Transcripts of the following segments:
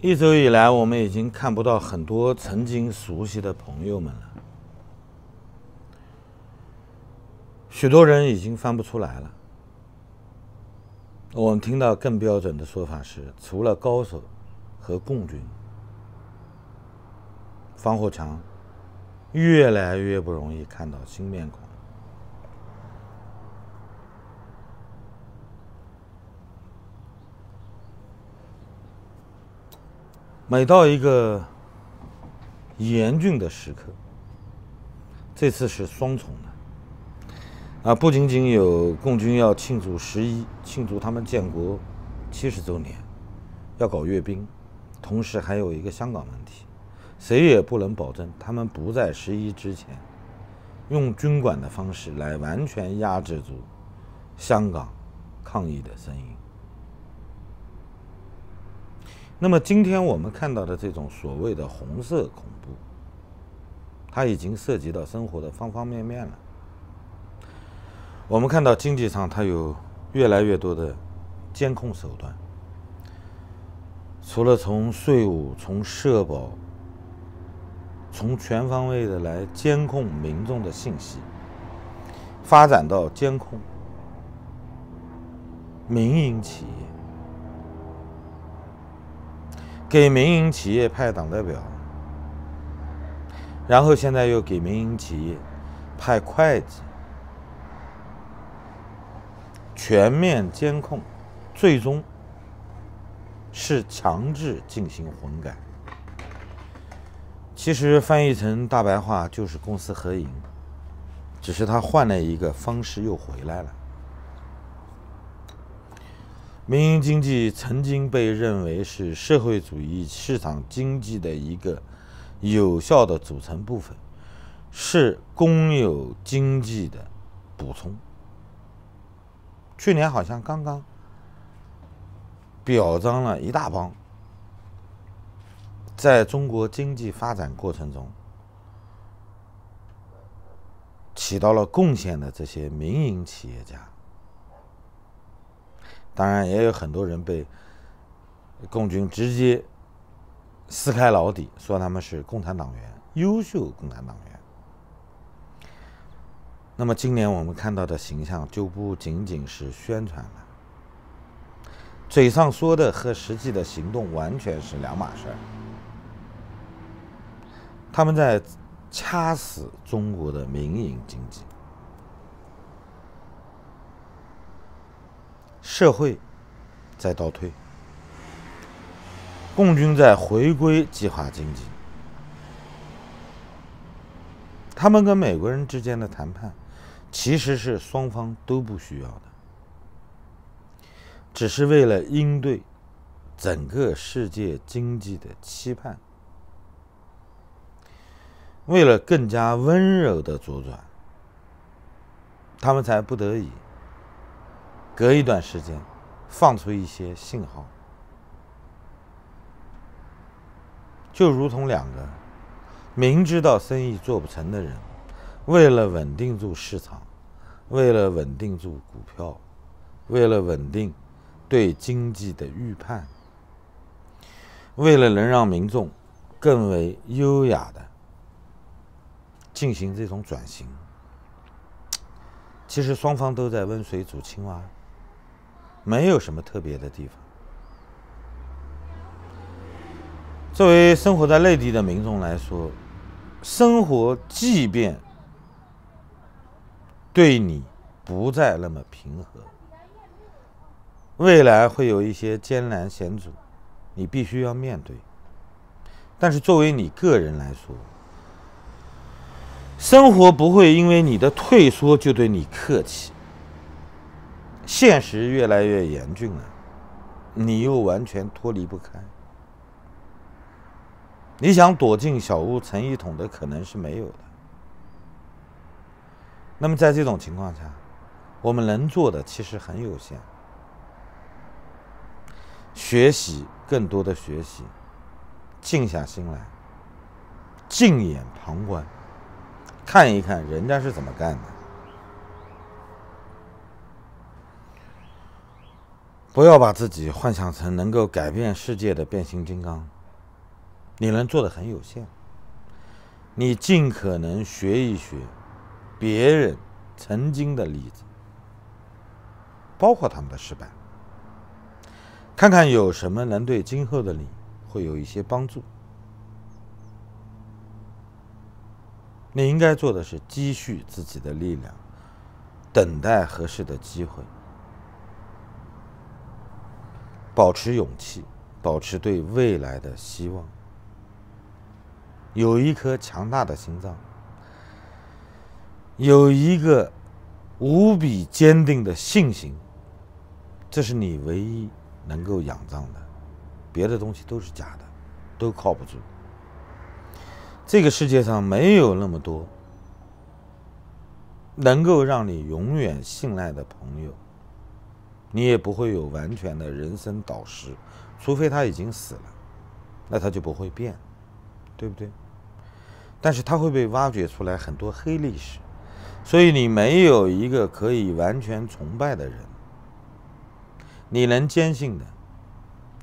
一周以来，我们已经看不到很多曾经熟悉的朋友们了，许多人已经翻不出来了。我们听到更标准的说法是，除了高手和共军，防火墙越来越不容易看到新面孔。每到一个严峻的时刻，这次是双重的不仅仅有共军要庆祝11，庆祝他们建国70周年，要搞阅兵，同时还有一个香港问题，谁也不能保证他们不在11之前用军管的方式来完全压制住香港抗议的声音。那么今天我们看到的这种所谓的红色恐怖，它已经涉及到生活的方方面面了。我们看到经济上它有越来越多的监控手段，除了从税务、从社保、从全方位的来监控民众的信息，发展到监控民营企业，给民营企业派党代表，然后现在又给民营企业派会计，全面监控，最终是强制进行混改。其实翻译成大白话就是公私合营，只是他换了一个方式又回来了。民营经济曾经被认为是社会主义市场经济的一个有效的组成部分，是公有经济的补充。去年好像刚刚表彰了一大帮在中国经济发展过程中起到了贡献的这些民营企业家。当然也有很多人被共军直接撕开老底，说他们是共产党员，优秀共产党员。那么今年我们看到的形象就不仅仅是宣传了，嘴上说的和实际的行动完全是两码事儿。他们在掐死中国的民营经济，社会在倒退，共军在回归计划经济。他们跟美国人之间的谈判其实是双方都不需要的，只是为了应对整个世界经济的期盼，为了更加温柔的左转，他们才不得已隔一段时间放出一些信号。就如同两个明知道生意做不成的人，为了稳定住市场，为了稳定住股票，为了稳定对经济的预判，为了能让民众更为优雅的进行这种转型，其实双方都在温水煮青蛙，没有什么特别的地方。作为生活在内地的民众来说，生活即便对你不再那么平和，未来会有一些艰难险阻，你必须要面对。但是作为你个人来说，生活不会因为你的退缩就对你客气。现实越来越严峻了，你又完全脱离不开。你想躲进小屋成一统的可能是没有的。那么在这种情况下，我们能做的其实很有限。学习，更多的学习，静下心来，静眼旁观，看一看人家是怎么干的。不要把自己幻想成能够改变世界的变形金刚，你能做的很有限。你尽可能学一学别人曾经的例子，包括他们的失败，看看有什么能对今后的你会有一些帮助。你应该做的是积蓄自己的力量，等待合适的机会，保持勇气，保持对未来的希望，有一颗强大的心脏，有一个无比坚定的信心，这是你唯一能够仰仗的，别的东西都是假的，都靠不住。这个世界上没有那么多能够让你永远信赖的朋友，你也不会有完全的人生导师，除非他已经死了，那他就不会变，对不对？但是他会被挖掘出来很多黑历史，所以你没有一个可以完全崇拜的人。你能坚信的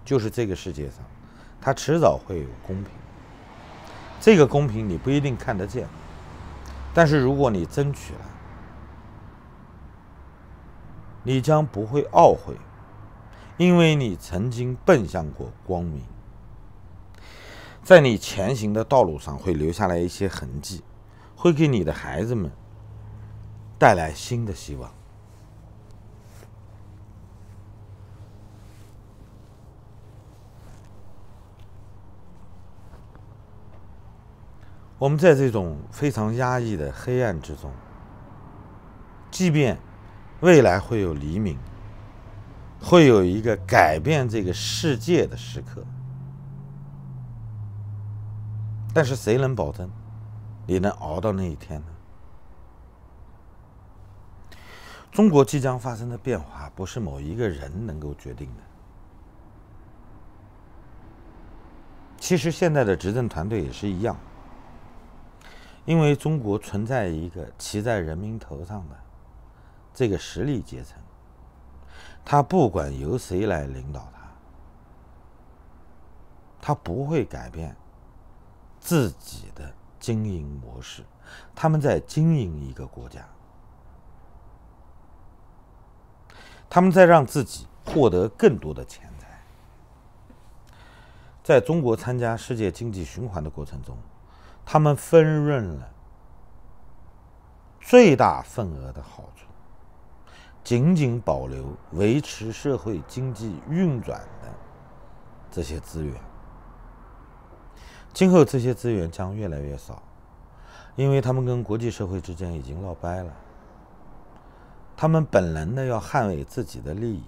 就是这个世界上它迟早会有公平，这个公平你不一定看得见，但是如果你争取了，你将不会懊悔，因为你曾经奔向过光明，在你前行的道路上会留下来一些痕迹，会给你的孩子们带来新的希望。我们在这种非常压抑的黑暗之中，即便未来会有黎明，会有一个改变这个世界的时刻，但是谁能保证你能熬到那一天呢？中国即将发生的变化不是某一个人能够决定的。其实现在的执政团队也是一样，因为中国存在一个骑在人民头上的这个实力阶层，他不管由谁来领导他不会改变自己的经营模式，他们在经营一个国家，他们在让自己获得更多的钱财。在中国参加世界经济循环的过程中，他们分润了最大份额的好处，仅仅保留维持社会经济运转的这些资源。今后这些资源将越来越少，因为他们跟国际社会之间已经闹掰了。他们本能的要捍卫自己的利益，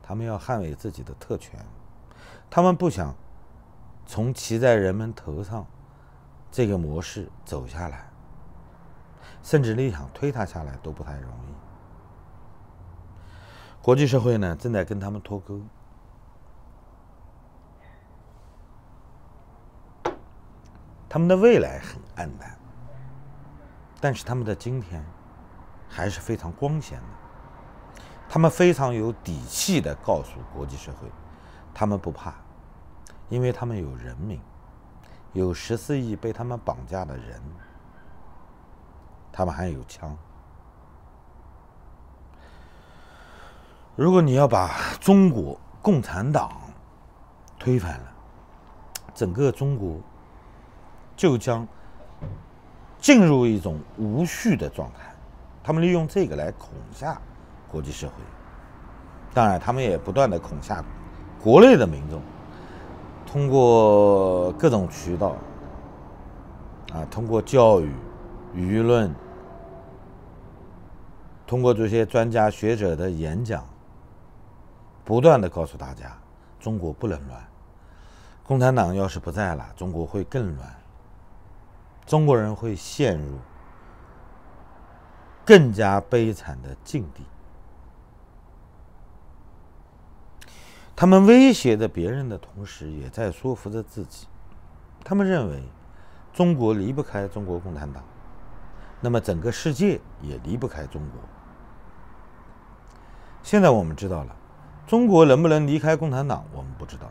他们要捍卫自己的特权，他们不想从骑在人们头上这个模式走下来，甚至你想推他下来都不太容易。国际社会呢，正在跟他们脱钩。他们的未来很暗淡，但是他们的今天还是非常光鲜的。他们非常有底气地告诉国际社会，他们不怕，因为他们有人民，有14亿被他们绑架的人，他们还有枪。如果你要把中国共产党推翻了，整个中国就将进入一种无序的状态。他们利用这个来恐吓国际社会，当然他们也不断的恐吓国内的民众，通过各种渠道通过教育、舆论，通过这些专家学者的演讲，不断的告诉大家，中国不能乱，共产党要是不在了，中国会更乱，中国人会陷入更加悲惨的境地。他们威胁着别人的同时，也在说服着自己。他们认为中国离不开中国共产党，那么整个世界也离不开中国。现在我们知道了，中国能不能离开共产党，我们不知道，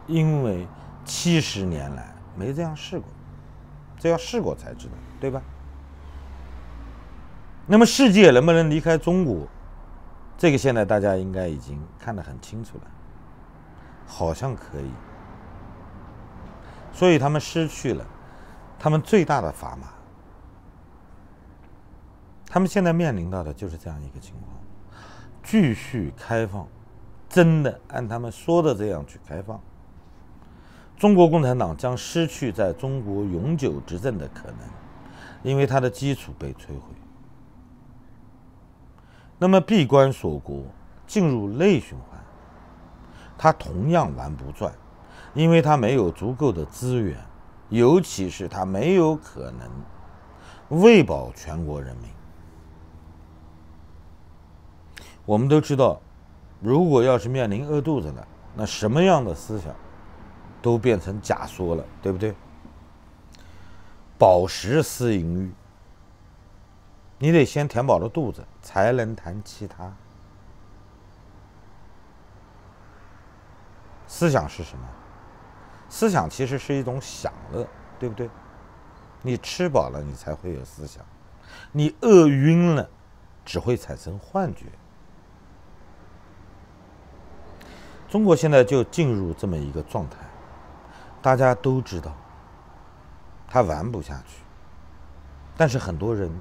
因为70年来没这样试过，这要试过才知道，对吧？那么世界能不能离开中国，这个现在大家应该已经看得很清楚了，好像可以。所以他们失去了他们最大的砝码，他们现在面临到的就是这样一个情况：继续开放，真的按他们说的这样去开放，中国共产党将失去在中国永久执政的可能，因为它的基础被摧毁。那么闭关锁国，进入内循环，它同样玩不转，因为它没有足够的资源，尤其是它没有可能喂饱全国人民。我们都知道，如果要是面临饿肚子了，那什么样的思想都变成假说了，对不对？饱食思淫欲，你得先填饱了肚子，才能谈其他。思想是什么？思想其实是一种享乐，对不对？你吃饱了，你才会有思想；你饿晕了，只会产生幻觉。中国现在就进入这么一个状态，大家都知道，他玩不下去，但是很多人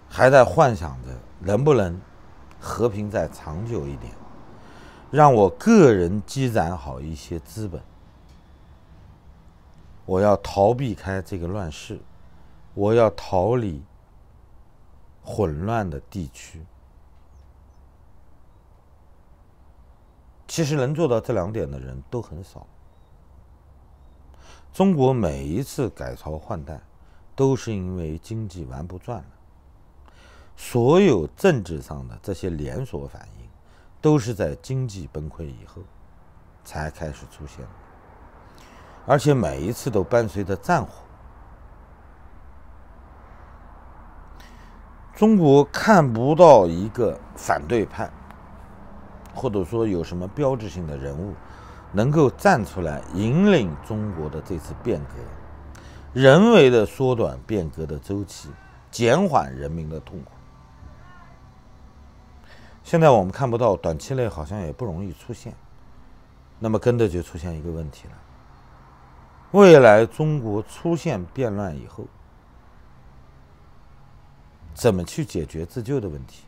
还在幻想着能不能和平再长久一点，让我个人积攒好一些资本，我要逃避开这个乱世，我要逃离混乱的地区。其实能做到这2点的人都很少。中国每一次改朝换代，都是因为经济玩不转了。所有政治上的这些连锁反应，都是在经济崩溃以后才开始出现的，而且每一次都伴随着战火。中国看不到一个反对派，或者说有什么标志性的人物能够站出来引领中国的这次变革，人为的缩短变革的周期，减缓人民的痛苦。现在我们看不到，短期内好像也不容易出现，那么跟着就出现一个问题了：未来中国出现变乱以后，怎么去解决自救的问题？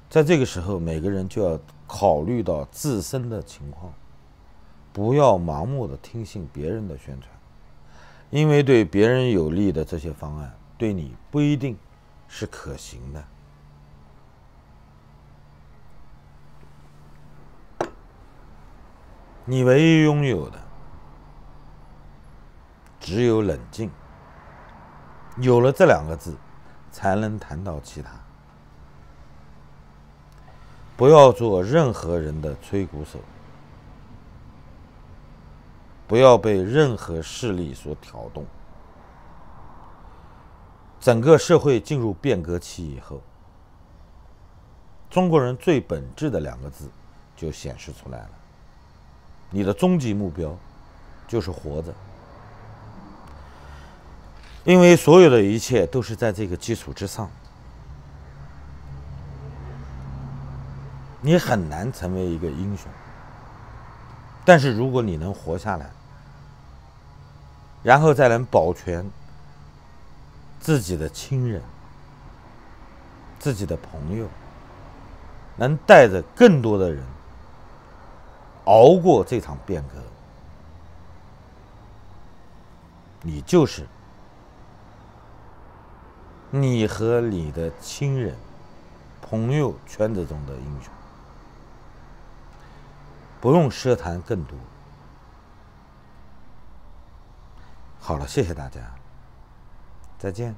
在这个时候，每个人就要考虑到自身的情况，不要盲目的听信别人的宣传，因为对别人有利的这些方案，对你不一定是可行的。你唯一拥有的只有冷静，有了这2个字，才能谈到其他。不要做任何人的吹鼓手，不要被任何势力所挑动。整个社会进入变革期以后，中国人最本质的2个字就显示出来了：你的终极目标就是活着。因为所有的一切都是在这个基础之上，你很难成为一个英雄。但是如果你能活下来，然后再能保全自己的亲人、自己的朋友，能带着更多的人熬过这场变革，你就是你和你的亲人、朋友圈子中的英雄。不用奢谈更多。好了，谢谢大家，再见。